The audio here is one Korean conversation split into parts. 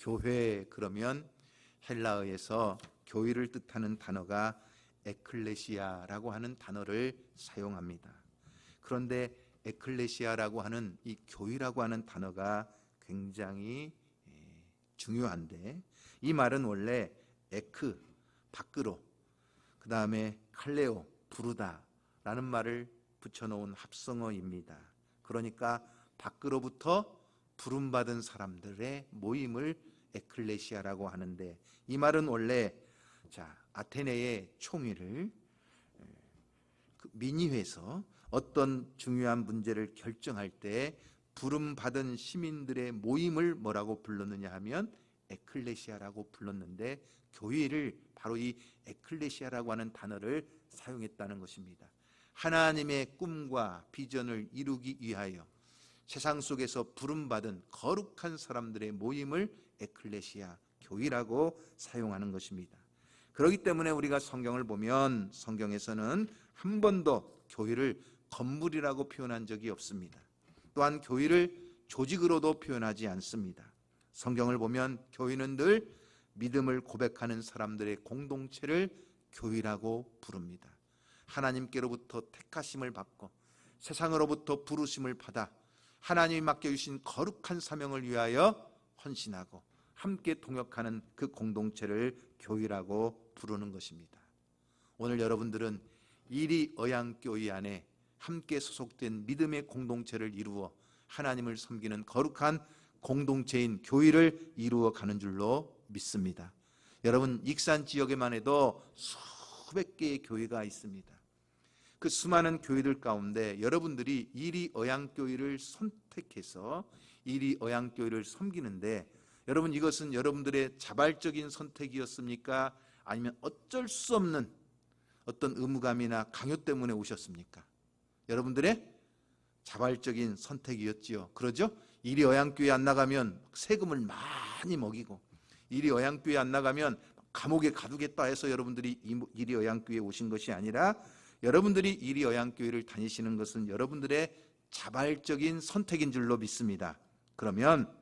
교회 그러면 헬라어에서 교회를 뜻하는 단어가 에클레시아라고 하는 단어를 사용합니다. 그런데 에클레시아라고 하는 이 교회라고 하는 단어가 굉장히 중요한데, 이 말은 원래 에크, 밖으로, 그 다음에 칼레오, 부르다 라는 말을 붙여놓은 합성어입니다. 그러니까 밖으로부터 부름받은 사람들의 모임을 에클레시아라고 하는데, 이 말은 원래 아테네의 총회를 민의회에서 어떤 중요한 문제를 결정할 때 부름받은 시민들의 모임을 뭐라고 불렀느냐 하면 에클레시아라고 불렀는데, 교회를 바로 이 에클레시아라고 하는 단어를 사용했다는 것입니다. 하나님의 꿈과 비전을 이루기 위하여 세상 속에서 부름받은 거룩한 사람들의 모임을 에클레시아, 교회라고 사용하는 것입니다. 그렇기 때문에 우리가 성경을 보면 성경에서는 한 번도 교회를 건물이라고 표현한 적이 없습니다. 또한 교회를 조직으로도 표현하지 않습니다. 성경을 보면 교회는 늘 믿음을 고백하는 사람들의 공동체를 교회라고 부릅니다. 하나님께로부터 택하심을 받고 세상으로부터 부르심을 받아 하나님이 맡겨주신 거룩한 사명을 위하여 헌신하고 함께 동역하는 그 공동체를 교회라고 부르는 것입니다. 오늘 여러분들은 이리어양교회 안에 함께 소속된 믿음의 공동체를 이루어 하나님을 섬기는 거룩한 공동체인 교회를 이루어 가는 줄로 믿습니다. 여러분, 익산 지역에만 해도 수백 개의 교회가 있습니다. 그 수많은 교회들 가운데 여러분들이 이리어양교회를 선택해서 이리어양교회를 섬기는데, 여러분, 이것은 여러분들의 자발적인 선택이었습니까? 아니면 어쩔 수 없는 어떤 의무감이나 강요 때문에 오셨습니까? 여러분들의 자발적인 선택이었지요. 그러죠? 이리어양교회 안 나가면 세금을 많이 먹이고, 이리어양교회 안 나가면 감옥에 가두겠다 해서 여러분들이 이리어양교회에 오신 것이 아니라, 여러분들이 이리어양교회를 다니시는 것은 여러분들의 자발적인 선택인 줄로 믿습니다. 그러면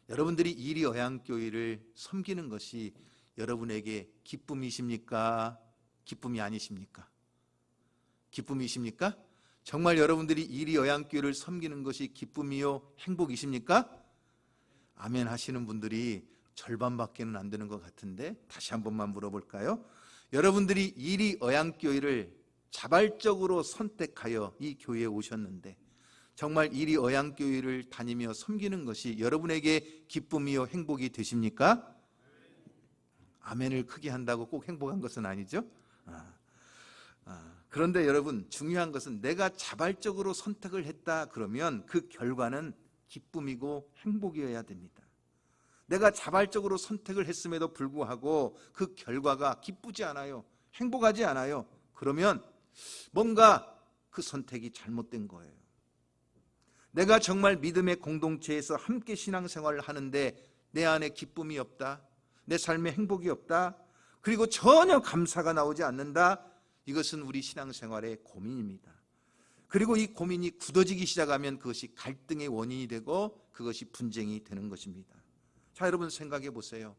여러분들이 이리어양교회를 섬기는 것이 여러분에게 기쁨이십니까? 기쁨이 아니십니까? 기쁨이십니까? 정말 여러분들이 이리어양교회를 섬기는 것이 기쁨이요 행복이십니까? 아멘 하시는 분들이 절반밖에는 안 되는 것 같은데, 다시 한 번만 물어볼까요? 여러분들이 이리어양교회를 자발적으로 선택하여 이 교회에 오셨는데, 정말 이리어양교회를 다니며 섬기는 것이 여러분에게 기쁨이요 행복이 되십니까? 아멘을 크게 한다고 꼭 행복한 것은 아니죠. 그런데 여러분, 중요한 것은 내가 자발적으로 선택을 했다 그러면 그 결과는 기쁨이고 행복이어야 됩니다. 내가 자발적으로 선택을 했음에도 불구하고 그 결과가 기쁘지 않아요, 행복하지 않아요, 그러면 뭔가 그 선택이 잘못된 거예요. 내가 정말 믿음의 공동체에서 함께 신앙생활을 하는데 내 안에 기쁨이 없다, 내 삶에 행복이 없다, 그리고 전혀 감사가 나오지 않는다, 이것은 우리 신앙생활의 고민입니다. 그리고 이 고민이 굳어지기 시작하면 그것이 갈등의 원인이 되고 그것이 분쟁이 되는 것입니다. 자, 여러분 생각해 보세요.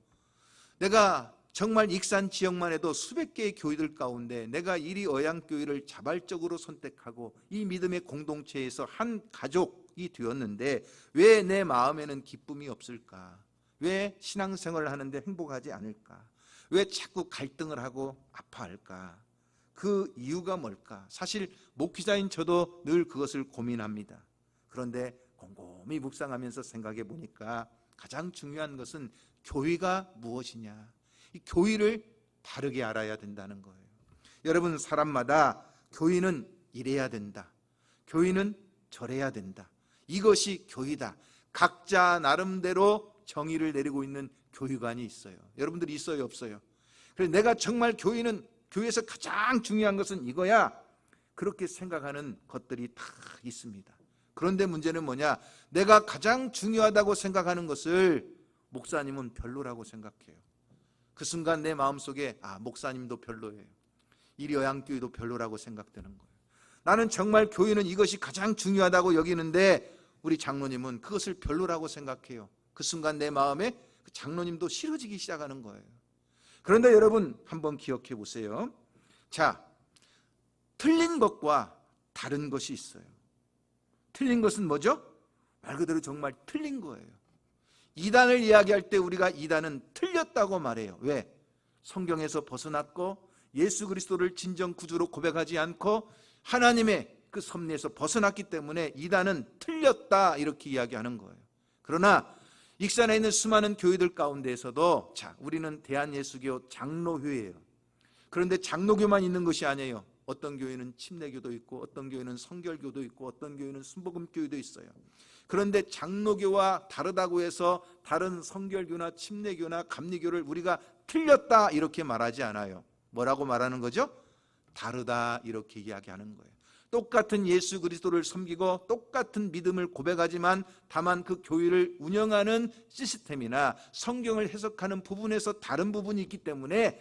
내가 정말 익산 지역만 해도 수백 개의 교회들 가운데 내가 이리어양교회를 자발적으로 선택하고 이 믿음의 공동체에서 한 가족이 되었는데 왜 내 마음에는 기쁨이 없을까? 왜 신앙생활을 하는데 행복하지 않을까? 왜 자꾸 갈등을 하고 아파할까? 그 이유가 뭘까? 사실 목회자인 저도 늘 그것을 고민합니다. 그런데 곰곰이 묵상하면서 생각해 보니까 가장 중요한 것은 교회가 무엇이냐, 이 교회를 바르게 알아야 된다는 거예요. 여러분, 사람마다 교회는 이래야 된다, 교회는 저래야 된다, 이것이 교회다. 각자 나름대로 정의를 내리고 있는 교회관이 있어요. 여러분들이 있어요, 없어요? 그래서 내가 정말 교회에서 가장 중요한 것은 이거야, 그렇게 생각하는 것들이 다 있습니다. 그런데 문제는 뭐냐? 내가 가장 중요하다고 생각하는 것을 목사님은 별로라고 생각해요. 그 순간 내 마음속에 목사님도 별로예요, 이리어양교회도 별로라고 생각되는 거예요. 나는 정말 교회는 이것이 가장 중요하다고 여기는데 우리 장로님은 그것을 별로라고 생각해요. 그 순간 내 마음에 그 장로님도 싫어지기 시작하는 거예요. 그런데 여러분 한번 기억해 보세요. 자, 틀린 것과 다른 것이 있어요. 틀린 것은 뭐죠? 말 그대로 정말 틀린 거예요. 이단을 이야기할 때 우리가 이단은 틀렸다고 말해요. 왜? 성경에서 벗어났고 예수 그리스도를 진정 구주로 고백하지 않고 하나님의 그 섭리에서 벗어났기 때문에 이단은 틀렸다 이렇게 이야기하는 거예요. 그러나 익산에 있는 수많은 교회들 가운데에서도 자, 우리는 대한예수교 장로교회예요. 그런데 장로교만 있는 것이 아니에요. 어떤 교회는 침례교도 있고 어떤 교회는 성결교도 있고 어떤 교회는 순복음교회도 있어요. 그런데 장로교와 다르다고 해서 다른 성결교나 침례교나 감리교를 우리가 틀렸다 이렇게 말하지 않아요. 뭐라고 말하는 거죠? 다르다 이렇게 이야기하는 거예요. 똑같은 예수 그리스도를 섬기고 똑같은 믿음을 고백하지만 다만 그 교회를 운영하는 시스템이나 성경을 해석하는 부분에서 다른 부분이 있기 때문에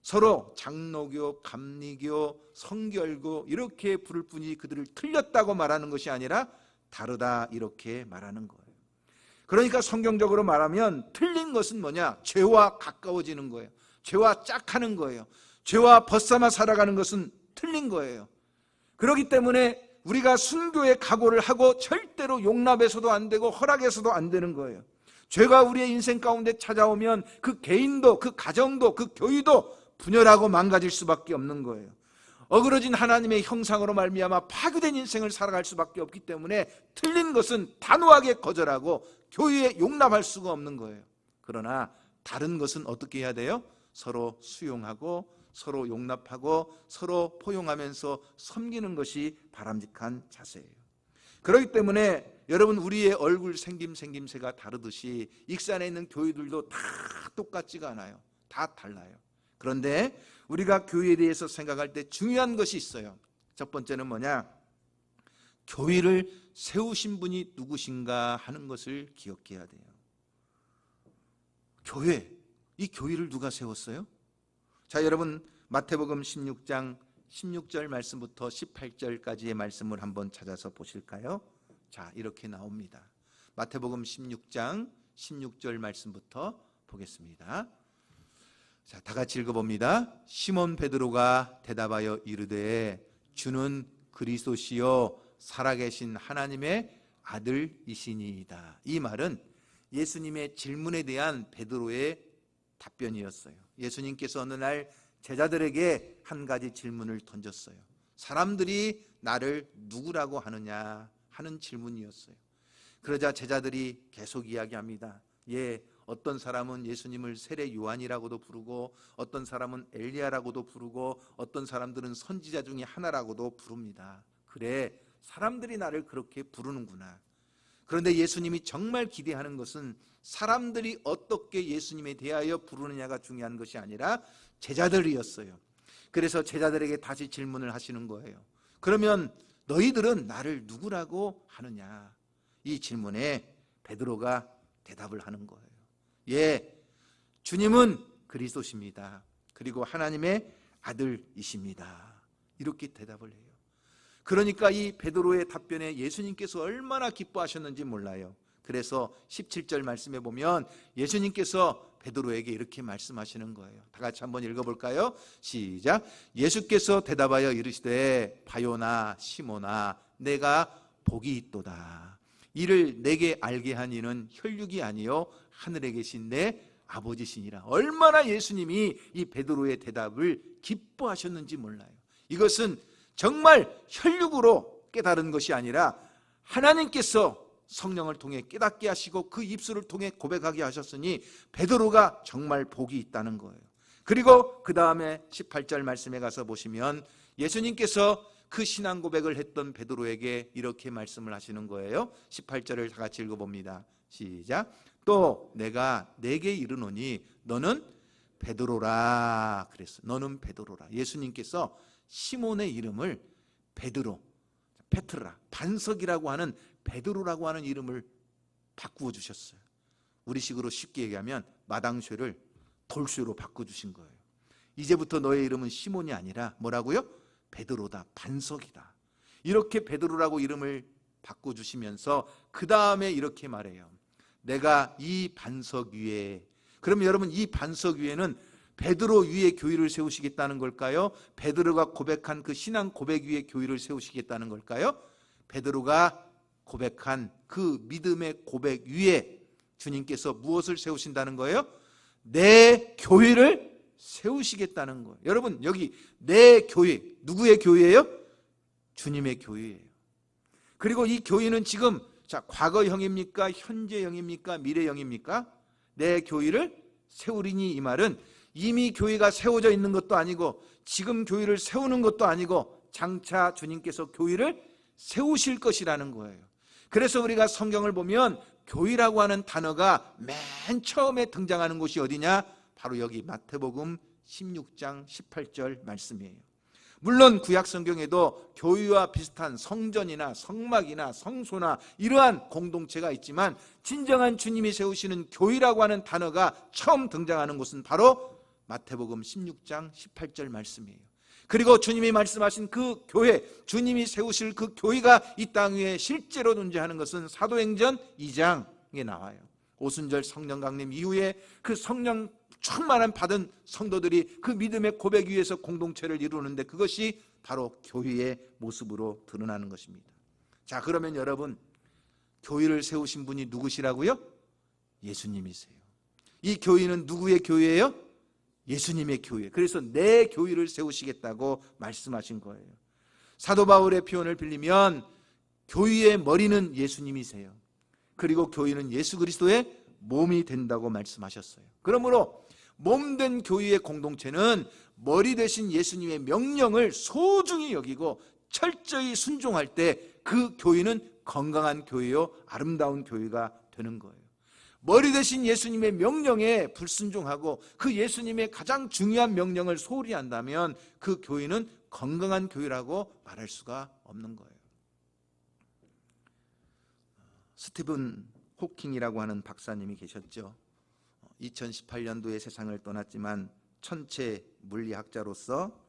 서로 장로교, 감리교, 성결교 이렇게 부를 뿐이지 그들을 틀렸다고 말하는 것이 아니라 다르다 이렇게 말하는 거예요. 그러니까 성경적으로 말하면 틀린 것은 뭐냐? 죄와 가까워지는 거예요. 죄와 짝하는 거예요. 죄와 벗삼아 살아가는 것은 틀린 거예요. 그렇기 때문에 우리가 순교의 각오를 하고 절대로 용납해서도 안 되고 허락해서도 안 되는 거예요. 죄가 우리의 인생 가운데 찾아오면 그 개인도 그 가정도 그 교회도 분열하고 망가질 수밖에 없는 거예요. 어그러진 하나님의 형상으로 말미암아 파괴된 인생을 살아갈 수밖에 없기 때문에 틀린 것은 단호하게 거절하고 교회에 용납할 수가 없는 거예요. 그러나 다른 것은 어떻게 해야 돼요? 서로 수용하고 서로 용납하고 서로 포용하면서 섬기는 것이 바람직한 자세예요. 그렇기 때문에 여러분 우리의 얼굴 생김새가 다르듯이 익산에 있는 교회들도 다 똑같지가 않아요. 다 달라요. 그런데 우리가 교회에 대해서 생각할 때 중요한 것이 있어요. 첫 번째는 뭐냐? 교회를 세우신 분이 누구신가 하는 것을 기억해야 돼요. 교회, 이 교회를 누가 세웠어요? 자, 여러분 마태복음 16장 16절 말씀부터 18절까지의 말씀을 한번 찾아서 보실까요? 자, 이렇게 나옵니다. 마태복음 16장 16절 말씀부터 보겠습니다. 자, 다 같이 읽어봅니다. 시몬 베드로가 대답하여 이르되 주는 그리스도시요 살아계신 하나님의 아들이시니이다. 이 말은 예수님의 질문에 대한 베드로의 답변이었어요. 예수님께서 어느 날 제자들에게 한 가지 질문을 던졌어요. 사람들이 나를 누구라고 하느냐 하는 질문이었어요. 그러자 제자들이 계속 이야기합니다. 예, 어떤 사람은 예수님을 세례 요한이라고도 부르고 어떤 사람은 엘리야라고도 부르고 어떤 사람들은 선지자 중에 하나라고도 부릅니다. 그래, 사람들이 나를 그렇게 부르는구나. 그런데 예수님이 정말 기대하는 것은 사람들이 어떻게 예수님에 대하여 부르느냐가 중요한 것이 아니라 제자들이었어요. 그래서 제자들에게 다시 질문을 하시는 거예요. 그러면 너희들은 나를 누구라고 하느냐? 이 질문에 베드로가 대답을 하는 거예요. 예, 주님은 그리스도십니다. 그리고 하나님의 아들이십니다. 이렇게 대답을 해요. 그러니까 이 베드로의 답변에 예수님께서 얼마나 기뻐하셨는지 몰라요. 그래서 17절 말씀에 보면 예수님께서 베드로에게 이렇게 말씀하시는 거예요. 다 같이 한번 읽어볼까요? 시작. 예수께서 대답하여 이르시되 바요나 시모나 내가 복이 있도다. 이를 내게 알게 한 이는 혈육이 아니요 하늘에 계신 내 아버지시니라. 얼마나 예수님이 이 베드로의 대답을 기뻐하셨는지 몰라요. 이것은 정말 혈육으로 깨달은 것이 아니라 하나님께서 성령을 통해 깨닫게 하시고 그 입술을 통해 고백하게 하셨으니 베드로가 정말 복이 있다는 거예요. 그리고 그 다음에 18절 말씀에 가서 보시면 예수님께서 그 신앙 고백을 했던 베드로에게 이렇게 말씀을 하시는 거예요. 18절을 다 같이 읽어봅니다. 시작. 또 내가 내게 이르노니 너는 베드로라 그랬어요. 너는 베드로라. 예수님께서 시몬의 이름을 베드로, 페트라, 반석이라고 하는 베드로라고 하는 이름을 바꾸어 주셨어요. 우리식으로 쉽게 얘기하면 마당쇠를 돌쇠로 바꿔주신 거예요. 이제부터 너의 이름은 시몬이 아니라 뭐라고요? 베드로다, 반석이다. 이렇게 베드로라고 이름을 바꿔주시면서 그 다음에 이렇게 말해요. 내가 이 반석 위에, 그러면 여러분 이 반석 위에는 베드로 위에 교회를 세우시겠다는 걸까요? 베드로가 고백한 그 신앙 고백 위에 교회를 세우시겠다는 걸까요? 베드로가 고백한 그 믿음의 고백 위에 주님께서 무엇을 세우신다는 거예요? 내 교회를 세우시겠다는 거예요. 여러분 여기 내 교회, 누구의 교회예요? 주님의 교회예요. 그리고 이 교회는 지금 과거형입니까? 현재형입니까? 미래형입니까? 내 교회를 세우리니, 이 말은 이미 교회가 세워져 있는 것도 아니고 지금 교회를 세우는 것도 아니고 장차 주님께서 교회를 세우실 것이라는 거예요. 그래서 우리가 성경을 보면 교회라고 하는 단어가 맨 처음에 등장하는 곳이 어디냐? 바로 여기 마태복음 16장 18절 말씀이에요. 물론 구약 성경에도 교회와 비슷한 성전이나 성막이나 성소나 이러한 공동체가 있지만 진정한 주님이 세우시는 교회라고 하는 단어가 처음 등장하는 곳은 바로 마태복음 16장 18절 말씀이에요. 그리고 주님이 말씀하신 그 교회, 주님이 세우실 그 교회가 이 땅 위에 실제로 존재하는 것은 사도행전 2장에 나와요. 오순절 성령 강림 이후에 그 성령 충만한 받은 성도들이 그 믿음의 고백 위에서 공동체를 이루는데 그것이 바로 교회의 모습으로 드러나는 것입니다. 자, 그러면 여러분, 교회를 세우신 분이 누구시라고요? 예수님이세요. 이 교회는 누구의 교회예요? 예수님의 교회. 그래서 내 교회를 세우시겠다고 말씀하신 거예요. 사도 바울의 표현을 빌리면 교회의 머리는 예수님이세요. 그리고 교회는 예수 그리스도의 몸이 된다고 말씀하셨어요. 그러므로 몸된 교회의 공동체는 머리 대신 예수님의 명령을 소중히 여기고 철저히 순종할 때 그 교회는 건강한 교회요, 아름다운 교회가 되는 거예요. 머리 대신 예수님의 명령에 불순종하고 그 예수님의 가장 중요한 명령을 소홀히 한다면 그 교회는 건강한 교회라고 말할 수가 없는 거예요. 스티븐 호킹이라고 하는 박사님이 계셨죠. 2018년도에 세상을 떠났지만 천체 물리학자로서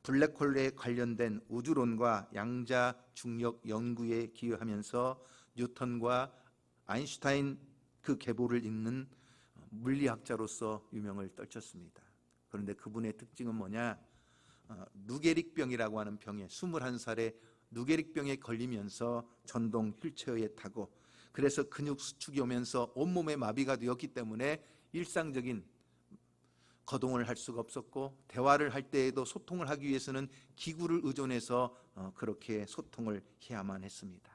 블랙홀에 관련된 우주론과 양자 중력 연구에 기여하면서 뉴턴과 아인슈타인 그 계보를 잇는 물리학자로서 유명을 떨쳤습니다. 그런데 그분의 특징은 뭐냐? 누게릭병이라고 하는 병에 21살에 누게릭병에 걸리면서 전동 휠체어에 타고 그래서 근육 수축이 오면서 온몸에 마비가 되었기 때문에 일상적인 거동을 할 수가 없었고 대화를 할 때에도 소통을 하기 위해서는 기구를 의존해서 그렇게 소통을 해야만 했습니다.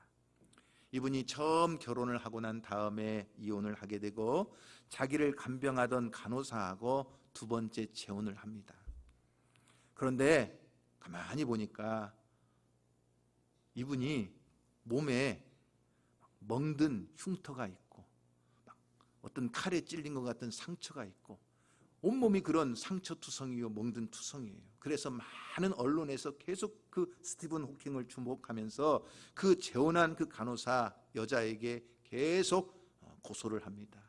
이분이 처음 결혼을 하고 난 다음에 이혼을 하게 되고 자기를 간병하던 간호사하고 두 번째 재혼을 합니다. 그런데 가만히 보니까 이분이 몸에 멍든 흉터가 있고 어떤 칼에 찔린 것 같은 상처가 있고 온몸이 그런 상처투성이요 멍든 투성이에요. 그래서 많은 언론에서 계속 그 스티븐 호킹을 주목하면서 그 재혼한 그 간호사 여자에게 계속 고소를 합니다.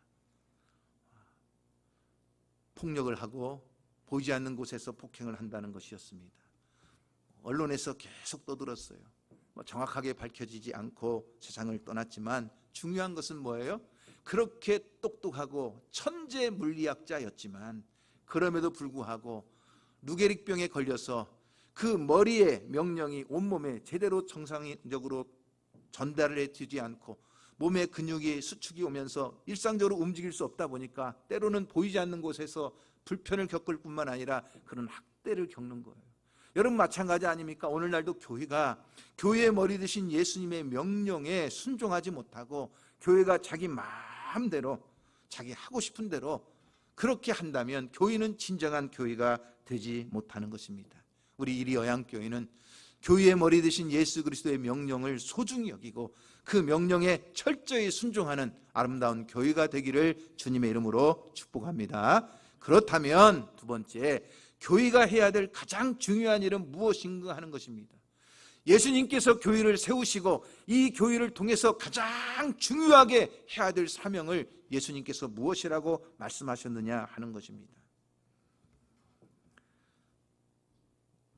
폭력을 하고 보이지 않는 곳에서 폭행을 한다는 것이었습니다. 언론에서 계속 떠들었어요. 정확하게 밝혀지지 않고 세상을 떠났지만 중요한 것은 뭐예요? 그렇게 똑똑하고 천재 물리학자였지만 그럼에도 불구하고 누게릭병에 걸려서 그 머리의 명령이 온몸에 제대로 정상적으로 전달을 되지 않고 몸의 근육이 수축이 오면서 일상적으로 움직일 수 없다 보니까 때로는 보이지 않는 곳에서 불편을 겪을 뿐만 아니라 그런 학대를 겪는 거예요. 여러분 마찬가지 아닙니까? 오늘날도 교회가 교회의 머리 되신 예수님의 명령에 순종하지 못하고 교회가 자기 마음대로 자기 하고 싶은 대로 그렇게 한다면 교회는 진정한 교회가 되지 못하는 것입니다. 우리 이리여양교회는 교회의 머리 되신 예수 그리스도의 명령을 소중히 여기고 그 명령에 철저히 순종하는 아름다운 교회가 되기를 주님의 이름으로 축복합니다. 그렇다면 두 번째, 교회가 해야 될 가장 중요한 일은 무엇인가 하는 것입니다. 예수님께서 교회를 세우시고 이 교회를 통해서 가장 중요하게 해야 될 사명을 예수님께서 무엇이라고 말씀하셨느냐 하는 것입니다.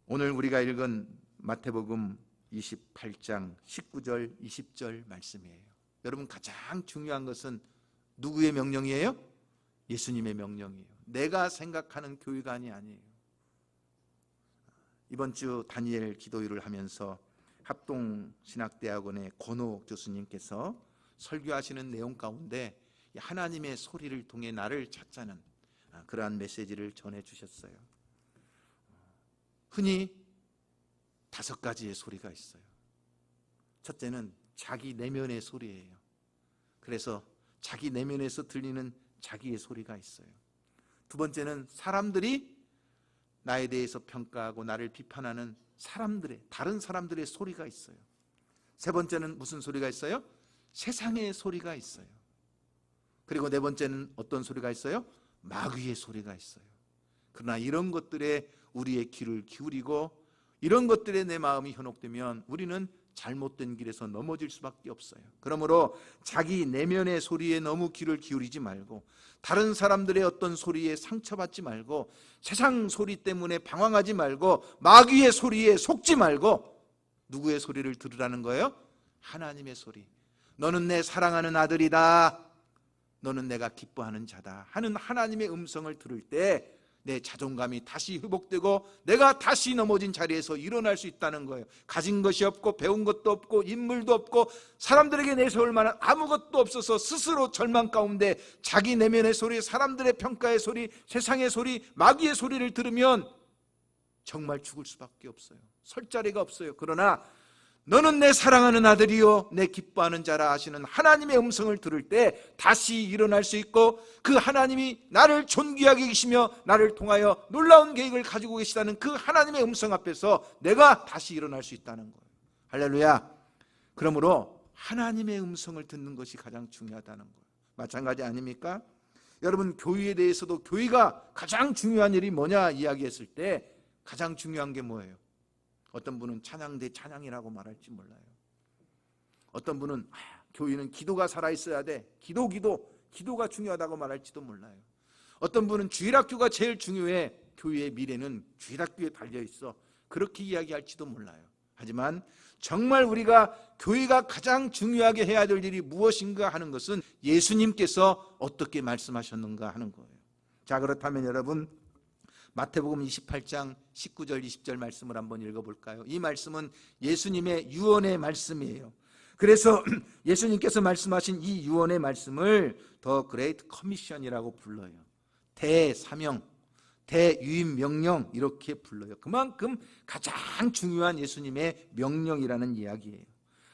오늘 우리가 읽은 마태복음 28장 19절 20절 말씀이에요. 여러분 가장 중요한 것은 누구의 명령이에요? 예수님의 명령이에요. 내가 생각하는 교회가 아니에요. 이번 주 다니엘 기도회를 하면서 합동신학대학원의 권호 교수님께서 설교하시는 내용 가운데 하나님의 소리를 통해 나를 찾자는 그러한 메시지를 전해주셨어요. 흔히 5가지의 소리가 있어요. 첫째는 자기 내면의 소리예요. 그래서 자기 내면에서 들리는 자기의 소리가 있어요. 두 번째는 사람들이 나에 대해서 평가하고 나를 비판하는 다른 사람들의 소리가 있어요. 세 번째는 무슨 소리가 있어요? 세상의 소리가 있어요. 그리고 네 번째는 어떤 소리가 있어요? 마귀의 소리가 있어요. 그러나 이런 것들에 우리의 귀를 기울이고 이런 것들에 내 마음이 현혹되면 우리는 잘못된 길에서 넘어질 수밖에 없어요. 그러므로 자기 내면의 소리에 너무 귀를 기울이지 말고 다른 사람들의 어떤 소리에 상처받지 말고 세상 소리 때문에 방황하지 말고 마귀의 소리에 속지 말고 누구의 소리를 들으라는 거예요? 하나님의 소리. 너는 내 사랑하는 아들이다. 너는 내가 기뻐하는 자다 하는 하나님의 음성을 들을 때 내 자존감이 다시 회복되고 내가 다시 넘어진 자리에서 일어날 수 있다는 거예요. 가진 것이 없고 배운 것도 없고 인물도 없고 사람들에게 내세울 만한 아무것도 없어서 스스로 절망 가운데 자기 내면의 소리, 사람들의 평가의 소리, 세상의 소리, 마귀의 소리를 들으면 정말 죽을 수밖에 없어요. 설 자리가 없어요. 그러나 너는 내 사랑하는 아들이요 내 기뻐하는 자라 하시는 하나님의 음성을 들을 때 다시 일어날 수 있고 그 하나님이 나를 존귀하게 계시며 나를 통하여 놀라운 계획을 가지고 계시다는 그 하나님의 음성 앞에서 내가 다시 일어날 수 있다는 거예요. 할렐루야. 그러므로 하나님의 음성을 듣는 것이 가장 중요하다는 거예요. 마찬가지 아닙니까? 여러분 교회에 대해서도 교회가 가장 중요한 일이 뭐냐 이야기했을 때 가장 중요한 게 뭐예요? 어떤 분은 찬양 대 찬양이라고 말할지 몰라요. 어떤 분은 교회는 기도가 살아있어야 돼. 기도가 중요하다고 말할지도 몰라요. 어떤 분은 주일학교가 제일 중요해. 교회의 미래는 주일학교에 달려있어. 그렇게 이야기할지도 몰라요. 하지만 정말 우리가 교회가 가장 중요하게 해야 될 일이 무엇인가 하는 것은 예수님께서 어떻게 말씀하셨는가 하는 거예요. 자, 그렇다면 여러분 마태복음 28장 19절 20절 말씀을 한번 읽어볼까요? 이 말씀은 예수님의 유언의 말씀이에요. 그래서 예수님께서 말씀하신 이 유언의 말씀을 더 그레이트 커미션이라고 불러요. 대사명, 대유임 명령 이렇게 불러요. 그만큼 가장 중요한 예수님의 명령이라는 이야기예요.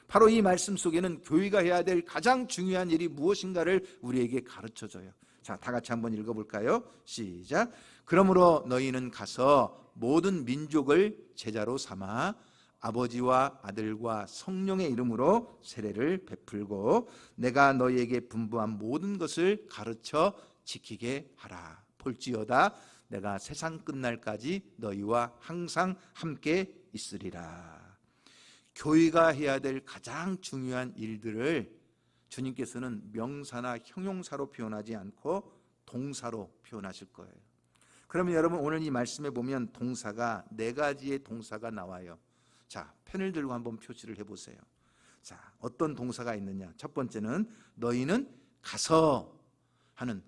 바로 이 말씀 속에는 교회가 해야 될 가장 중요한 일이 무엇인가를 우리에게 가르쳐줘요. 자, 다 같이 한번 읽어볼까요? 시작. 그러므로 너희는 가서 모든 민족을 제자로 삼아 아버지와 아들과 성령의 이름으로 세례를 베풀고 내가 너희에게 분부한 모든 것을 가르쳐 지키게 하라. 볼지어다 내가 세상 끝날까지 너희와 항상 함께 있으리라. 교회가 해야 될 가장 중요한 일들을 주님께서는 명사나 형용사로 표현하지 않고 동사로 표현하실 거예요. 그러면 여러분 오늘 이 말씀에 보면 동사가 4가지의 동사가 나와요. 자, 펜을 들고 한번 표시를 해보세요. 자, 어떤 동사가 있느냐? 첫 번째는 너희는 가서 하는,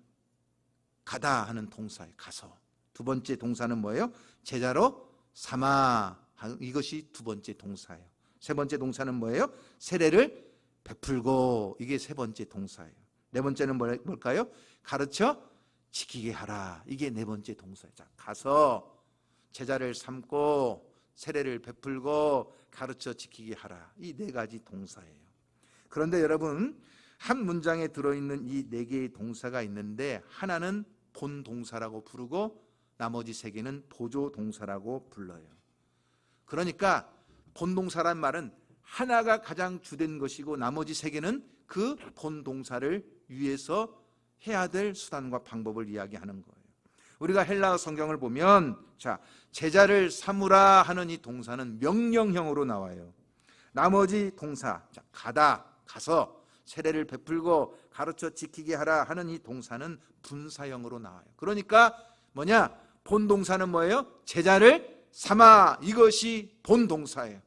가다 하는 동사예요. 가서. 두 번째 동사는 뭐예요? 제자로 삼아. 이것이 두 번째 동사예요. 세 번째 동사는 뭐예요? 세례를 베풀고. 이게 세 번째 동사예요. 네 번째는 뭘까요? 가르쳐 지키게 하라. 이게 네 번째 동사예요. 자, 가서 제자를 삼고 세례를 베풀고 가르쳐 지키게 하라. 이 4가지 동사예요. 그런데 여러분 한 문장에 들어있는 이 4개의 동사가 있는데 하나는 본동사라고 부르고 나머지 3개는 보조동사라고 불러요. 그러니까 본동사란 말은 하나가 가장 주된 것이고 나머지 3개는 그 본동사를 위해서 해야 될 수단과 방법을 이야기하는 거예요. 우리가 헬라어 성경을 보면 자, 제자를 삼으라 하는 이 동사는 명령형으로 나와요. 나머지 동사, 자, 가다, 가서 세례를 베풀고 가르쳐 지키게 하라 하는 이 동사는 분사형으로 나와요. 그러니까 뭐냐? 본동사는 뭐예요? 제자를 삼아. 이것이 본동사예요.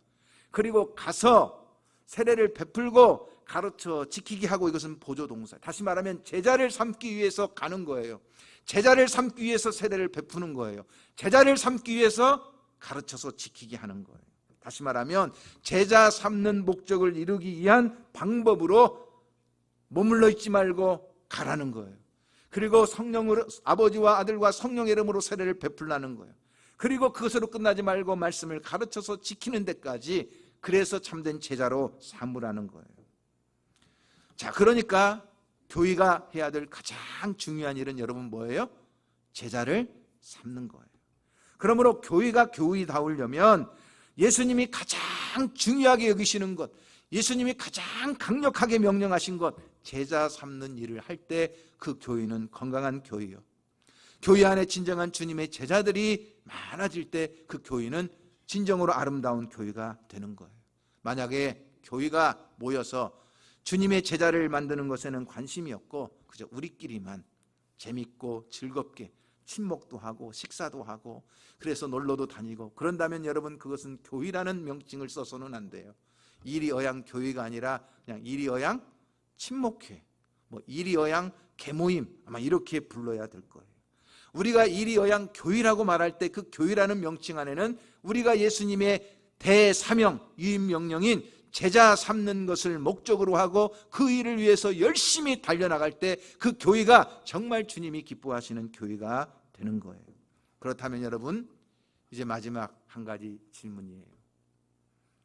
그리고 가서 세례를 베풀고 가르쳐 지키게 하고, 이것은 보조동사. 다시 말하면 제자를 삼기 위해서 가는 거예요. 제자를 삼기 위해서 세례를 베푸는 거예요. 제자를 삼기 위해서 가르쳐서 지키게 하는 거예요. 다시 말하면 제자 삼는 목적을 이루기 위한 방법으로 머물러 있지 말고 가라는 거예요. 그리고 성령으로, 아버지와 아들과 성령의 이름으로 세례를 베풀라는 거예요. 그리고 그것으로 끝나지 말고 말씀을 가르쳐서 지키는 데까지, 그래서 참된 제자로 삼으라는 거예요. 자, 그러니까 교회가 해야 될 가장 중요한 일은 여러분 뭐예요? 제자를 삼는 거예요. 그러므로 교회가 교회다우려면 예수님이 가장 중요하게 여기시는 것, 예수님이 가장 강력하게 명령하신 것, 제자 삼는 일을 할 때 그 교회는 건강한 교회요. 교회 안에 진정한 주님의 제자들이 많아질 때 그 교회는 진정으로 아름다운 교회가 되는 거예요. 만약에 교회가 모여서 주님의 제자를 만드는 것에는 관심이 없고 그저 우리끼리만 재밌고 즐겁게 친목도 하고 식사도 하고 그래서 놀러도 다니고 그런다면 여러분, 그것은 교회라는 명칭을 써서는 안 돼요. 이리어양 교회가 아니라 그냥 이리어양 친목회, 이리어양 개모임, 아마 이렇게 불러야 될 거예요. 우리가 이리어양 교회라고 말할 때 그 교회라는 명칭 안에는 우리가 예수님의 대사명, 유임명령인 제자 삼는 것을 목적으로 하고 그 일을 위해서 열심히 달려나갈 때 그 교회가 정말 주님이 기뻐하시는 교회가 되는 거예요. 그렇다면 여러분, 이제 마지막 한 가지 질문이에요.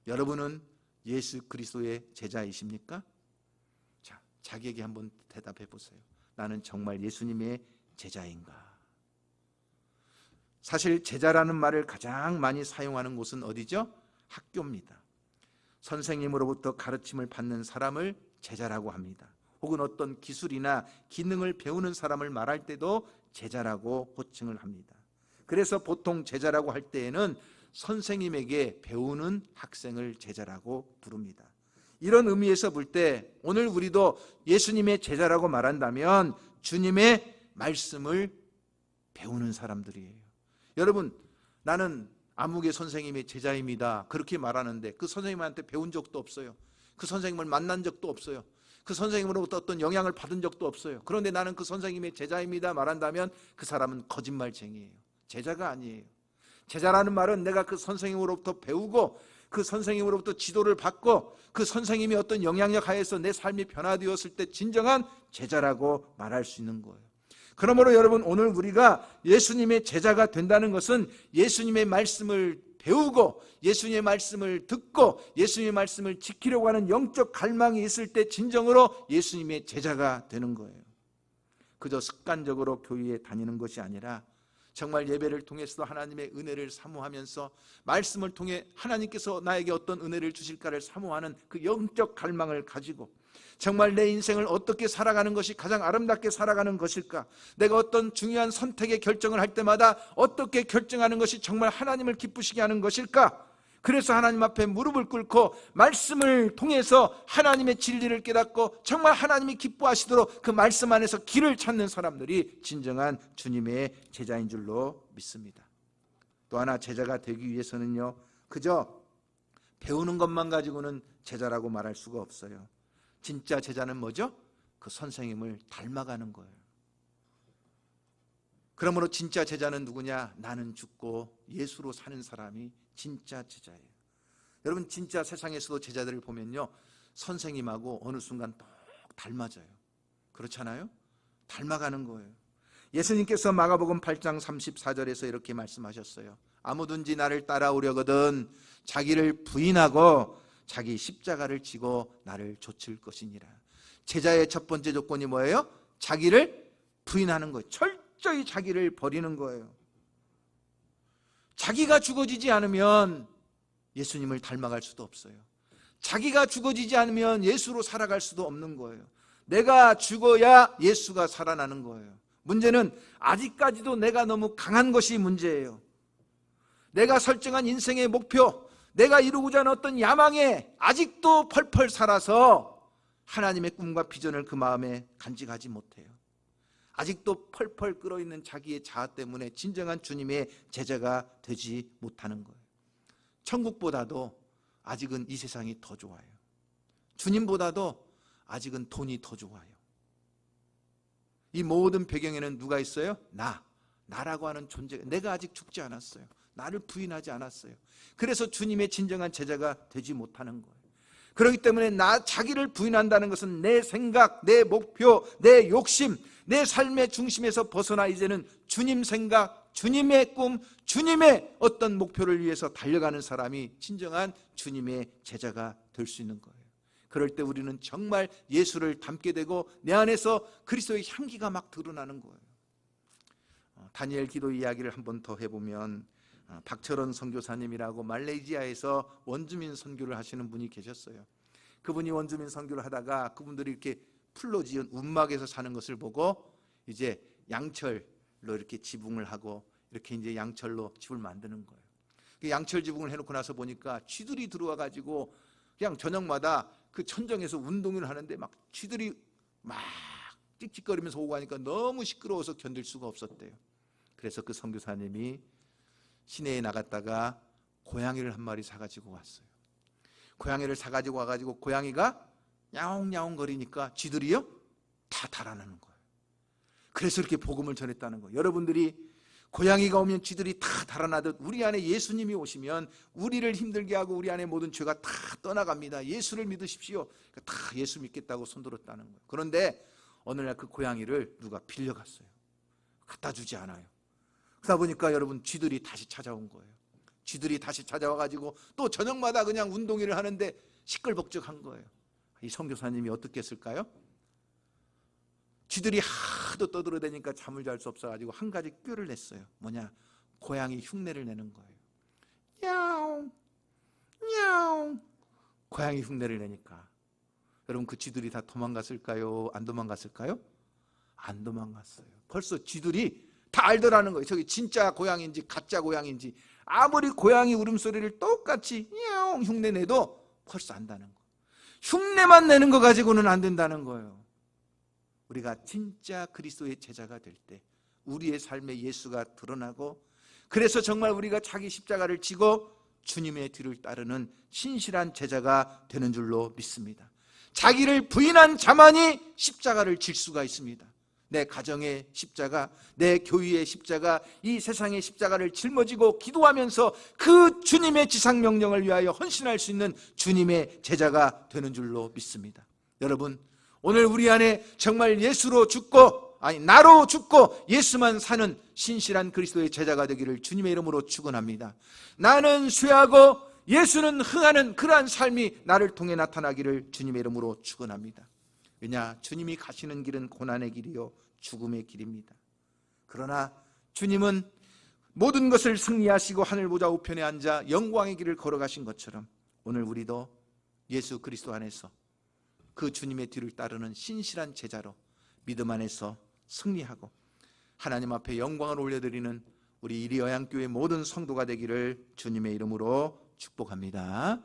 여러분은 예수 그리스도의 제자이십니까? 자, 자기에게 한번 대답해 보세요. 나는 정말 예수님의 제자인가? 사실 제자라는 말을 가장 많이 사용하는 곳은 어디죠? 학교입니다. 선생님으로부터 가르침을 받는 사람을 제자라고 합니다. 혹은 어떤 기술이나 기능을 배우는 사람을 말할 때도 제자라고 호칭을 합니다. 그래서 보통 제자라고 할 때에는 선생님에게 배우는 학생을 제자라고 부릅니다. 이런 의미에서 볼 때 오늘 우리도 예수님의 제자라고 말한다면 주님의 말씀을 배우는 사람들이에요. 여러분, 나는 아무개 선생님의 제자입니다, 그렇게 말하는데 그 선생님한테 배운 적도 없어요. 그 선생님을 만난 적도 없어요. 그 선생님으로부터 어떤 영향을 받은 적도 없어요. 그런데 나는 그 선생님의 제자입니다 말한다면 그 사람은 거짓말쟁이에요. 제자가 아니에요. 제자라는 말은 내가 그 선생님으로부터 배우고 그 선생님으로부터 지도를 받고 그 선생님이 어떤 영향력 하에서 내 삶이 변화되었을 때 진정한 제자라고 말할 수 있는 거예요. 그러므로 여러분, 오늘 우리가 예수님의 제자가 된다는 것은 예수님의 말씀을 배우고 예수님의 말씀을 듣고 예수님의 말씀을 지키려고 하는 영적 갈망이 있을 때 진정으로 예수님의 제자가 되는 거예요. 그저 습관적으로 교회에 다니는 것이 아니라 정말 예배를 통해서도 하나님의 은혜를 사모하면서 말씀을 통해 하나님께서 나에게 어떤 은혜를 주실까를 사모하는 그 영적 갈망을 가지고 정말 내 인생을 어떻게 살아가는 것이 가장 아름답게 살아가는 것일까, 내가 어떤 중요한 선택의 결정을 할 때마다 어떻게 결정하는 것이 정말 하나님을 기쁘시게 하는 것일까, 그래서 하나님 앞에 무릎을 꿇고 말씀을 통해서 하나님의 진리를 깨닫고 정말 하나님이 기뻐하시도록 그 말씀 안에서 길을 찾는 사람들이 진정한 주님의 제자인 줄로 믿습니다. 또 하나, 제자가 되기 위해서는요, 그저 배우는 것만 가지고는 제자라고 말할 수가 없어요. 진짜 제자는 뭐죠? 그 선생님을 닮아가는 거예요. 그러므로 진짜 제자는 누구냐? 나는 죽고 예수로 사는 사람이 진짜 제자예요. 여러분, 진짜 세상에서도 제자들을 보면요, 선생님하고 어느 순간 똑 닮아져요. 그렇잖아요? 닮아가는 거예요. 예수님께서 마가복음 8장 34절에서 이렇게 말씀하셨어요. 아무든지 나를 따라오려거든 자기를 부인하고 자기 십자가를 지고 나를 좇을 것이니라. 제자의 첫 번째 조건이 뭐예요? 자기를 부인하는 거예요. 철저히 자기를 버리는 거예요. 자기가 죽어지지 않으면 예수님을 닮아갈 수도 없어요. 자기가 죽어지지 않으면 예수로 살아갈 수도 없는 거예요. 내가 죽어야 예수가 살아나는 거예요. 문제는 아직까지도 내가 너무 강한 것이 문제예요. 내가 설정한 인생의 목표, 내가 이루고자 하는 어떤 야망에 아직도 펄펄 살아서 하나님의 꿈과 비전을 그 마음에 간직하지 못해요. 아직도 펄펄 끓어있는 자기의 자아 때문에 진정한 주님의 제자가 되지 못하는 거예요. 천국보다도 아직은 이 세상이 더 좋아요. 주님보다도 아직은 돈이 더 좋아요. 이 모든 배경에는 누가 있어요? 나라고 하는 존재가, 내가 아직 죽지 않았어요. 나를 부인하지 않았어요. 그래서 주님의 진정한 제자가 되지 못하는 거예요. 그렇기 때문에 자기를 부인한다는 것은 내 생각, 내 목표, 내 욕심, 내 삶의 중심에서 벗어나 이제는 주님 생각, 주님의 꿈, 주님의 어떤 목표를 위해서 달려가는 사람이 진정한 주님의 제자가 될 수 있는 거예요. 그럴 때 우리는 정말 예수를 닮게 되고 내 안에서 그리스도의 향기가 막 드러나는 거예요. 다니엘 기도 이야기를 한 번 더 해보면, 박철원 선교사님이라고 말레이시아에서 원주민 선교를 하시는 분이 계셨어요. 그분이 원주민 선교를 하다가 그분들이 이렇게 풀로 지은 움막에서 사는 것을 보고 이제 양철로 이렇게 지붕을 하고 이렇게 이제 양철로 집을 만드는 거예요. 양철 지붕을 해놓고 나서 보니까 쥐들이 들어와 가지고 그냥 저녁마다 그 천정에서 운동을 하는데 막 쥐들이 막 찍찍거리면서 오고 하니까 너무 시끄러워서 견딜 수가 없었대요. 그래서 그 선교사님이 시내에 나갔다가 고양이를 한 마리 사가지고 왔어요. 고양이를 사가지고 와가지고 고양이가 야옹야옹 거리니까 쥐들이요? 다 달아나는 거예요. 그래서 이렇게 복음을 전했다는 거예요. 여러분들이 고양이가 오면 쥐들이 다 달아나듯 우리 안에 예수님이 오시면 우리를 힘들게 하고 우리 안에 모든 죄가 다 떠나갑니다. 예수를 믿으십시오. 다 예수 믿겠다고 손들었다는 거예요. 그런데 어느 날 그 고양이를 누가 빌려갔어요. 갖다 주지 않아요. 그러다 보니까 여러분 쥐들이 다시 찾아온 거예요. 쥐들이 다시 찾아와가지고 또 저녁마다 그냥 운동회를 하는데 시끌벅적한 거예요. 이 선교사님이 어떻게 했을까요? 쥐들이 하도 떠들어대니까 잠을 잘 수 없어가지고 한 가지 꾀를 냈어요. 뭐냐? 고양이 흉내를 내는 거예요. 야옹 야옹 고양이 흉내를 내니까 여러분 그 쥐들이 다 도망갔을까요? 안 도망갔을까요? 안 도망갔어요. 벌써 쥐들이 다 알더라는 거예요. 저기 진짜 고양이인지 가짜 고양이인지 아무리 고양이 울음소리를 똑같이 야옹 흉내 내도 벌써 안다는 거예요. 흉내만 내는 거 가지고는 안 된다는 거예요. 우리가 진짜 그리스도의 제자가 될 때 우리의 삶에 예수가 드러나고, 그래서 정말 우리가 자기 십자가를 지고 주님의 뒤를 따르는 신실한 제자가 되는 줄로 믿습니다. 자기를 부인한 자만이 십자가를 질 수가 있습니다. 내 가정의 십자가, 내 교회의 십자가, 이 세상의 십자가를 짊어지고 기도하면서 그 주님의 지상명령을 위하여 헌신할 수 있는 주님의 제자가 되는 줄로 믿습니다. 여러분, 오늘 우리 안에 정말 예수로 죽고, 나로 죽고 예수만 사는 신실한 그리스도의 제자가 되기를 주님의 이름으로 축원합니다. 나는 쇠하고 예수는 흥하는 그러한 삶이 나를 통해 나타나기를 주님의 이름으로 축원합니다. 왜냐? 주님이 가시는 길은 고난의 길이요 죽음의 길입니다. 그러나 주님은 모든 것을 승리하시고 하늘 보좌 우편에 앉아 영광의 길을 걸어가신 것처럼 오늘 우리도 예수 그리스도 안에서 그 주님의 뒤를 따르는 신실한 제자로 믿음 안에서 승리하고 하나님 앞에 영광을 올려드리는 우리 이리여양교회 모든 성도가 되기를 주님의 이름으로 축복합니다.